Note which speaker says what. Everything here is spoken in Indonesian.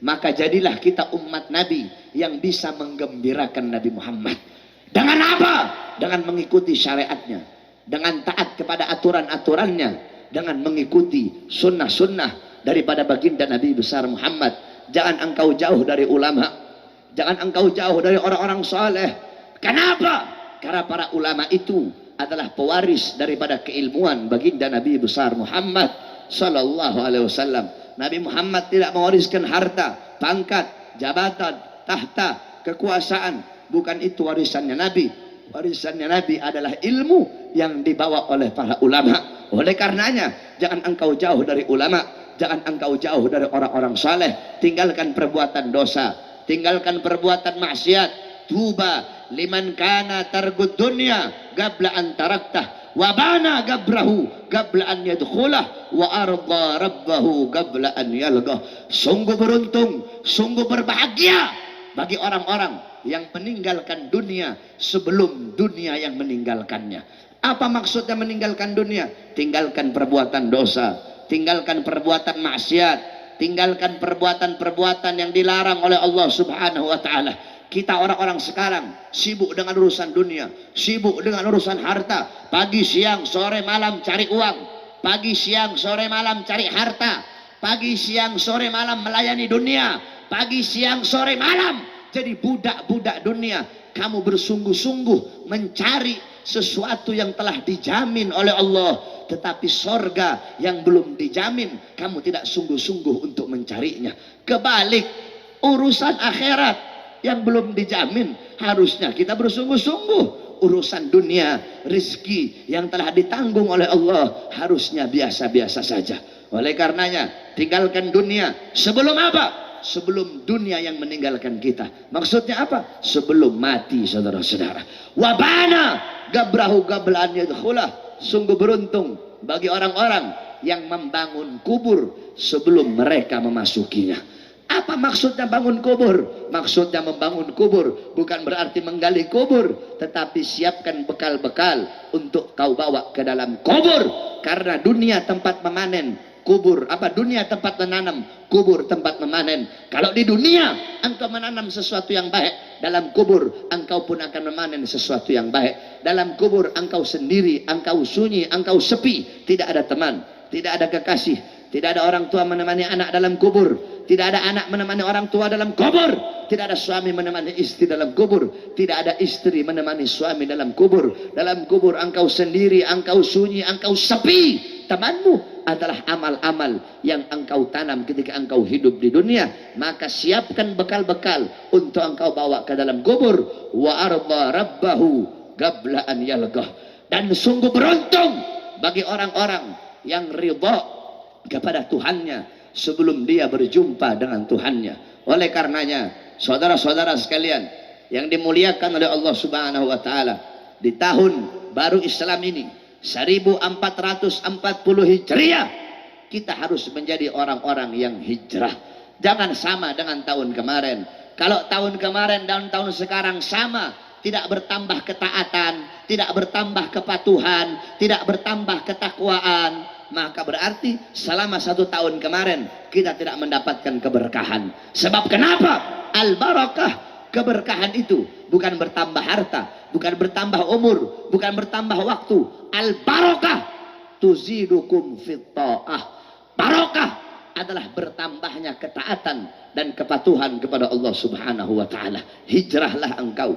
Speaker 1: Maka jadilah kita umat Nabi yang bisa menggembirakan Nabi Muhammad. Dengan apa? Dengan mengikuti syariatnya, dengan taat kepada aturan-aturannya, dengan mengikuti sunnah-sunnah daripada baginda Nabi besar Muhammad. Jangan engkau jauh dari ulama, jangan engkau jauh dari orang-orang saleh. Kenapa? Karena para ulama itu adalah pewaris daripada keilmuan baginda Nabi besar Muhammad sallallahu alaihi wasallam. Nabi Muhammad tidak mewariskan harta, pangkat, jabatan, tahta, kekuasaan. Bukan itu warisannya Nabi. Warisannya Nabi adalah ilmu yang dibawa oleh para ulama. Oleh karenanya, jangan engkau jauh dari ulama, jangan engkau jauh dari orang-orang saleh. Tinggalkan perbuatan dosa, tinggalkan perbuatan maksiat. Tuba liman kana targud dunya qabla an taraktah wa bana gabrahu qabla an yadkhulah wa arda rabbahu qabla an yalqah. Sungguh beruntung, sungguh berbahagia bagi orang-orang yang meninggalkan dunia sebelum dunia yang meninggalkannya. Apa maksudnya meninggalkan dunia? Tinggalkan perbuatan dosa, tinggalkan perbuatan maksiat, tinggalkan perbuatan-perbuatan yang dilarang oleh Allah Subhanahu wa taala. Kita orang-orang sekarang sibuk dengan urusan dunia, sibuk dengan urusan harta. Pagi, siang, sore, malam cari uang. Pagi, siang, sore, malam cari harta. Pagi, siang, sore, malam melayani dunia. Pagi, siang, sore, malam jadi budak-budak dunia. Kamu bersungguh-sungguh mencari sesuatu yang telah dijamin oleh Allah, tetapi sorga yang belum dijamin, kamu tidak sungguh-sungguh untuk mencarinya. Kebalik, urusan akhirat yang belum dijamin, harusnya kita bersungguh-sungguh. Urusan dunia, rezeki yang telah ditanggung oleh Allah, harusnya biasa-biasa saja. Oleh karenanya, tinggalkan dunia. Sebelum apa? Sebelum dunia yang meninggalkan kita. Maksudnya apa? Sebelum mati, saudara-saudara. Wabana gabrahu gablan yadkhulah. Sungguh beruntung bagi orang-orang yang membangun kubur sebelum mereka memasukinya. Apa maksudnya bangun kubur? Maksudnya membangun kubur bukan berarti menggali kubur, tetapi siapkan bekal-bekal untuk kau bawa ke dalam kubur. Karena dunia tempat memanen, kubur apa? Dunia tempat menanam, kubur tempat memanen. Kalau di dunia engkau menanam sesuatu yang baik, dalam kubur engkau pun akan memanen sesuatu yang baik. Dalam kubur engkau sendiri, engkau sunyi, engkau sepi, tidak ada teman, tidak ada kekasih, tidak ada orang tua menemani anak dalam kubur. Tidak ada anak menemani orang tua dalam kubur. Tidak ada suami menemani istri dalam kubur. Tidak ada istri menemani suami dalam kubur. Dalam kubur engkau sendiri, engkau sunyi, engkau sepi. Temanmu adalah amal-amal yang engkau tanam ketika engkau hidup di dunia. Maka siapkan bekal-bekal untuk engkau bawa ke dalam kubur. Wa arda rabbahu qabla an yalqah. Dan sungguh beruntung bagi orang-orang yang ridha kepada Tuhannya sebelum dia berjumpa dengan Tuhannya. Oleh karenanya, saudara-saudara sekalian yang dimuliakan oleh Allah Subhanahu wa taala, di tahun baru Islam ini 1440 Hijriah, kita harus menjadi orang-orang yang hijrah. Jangan sama dengan tahun kemarin. Kalau tahun kemarin dan tahun sekarang sama, tidak bertambah ketaatan, tidak bertambah kepatuhan, tidak bertambah ketakwaan, maka berarti selama 1 tahun kemarin kita tidak mendapatkan keberkahan. Sebab kenapa? Al-barakah, keberkahan itu bukan bertambah harta, bukan bertambah umur, bukan bertambah waktu. Al-barakah tuzidukum fit ta'ah. Barakah adalah bertambahnya ketaatan dan kepatuhan kepada Allah Subhanahu wa taala. Hijrahlah engkau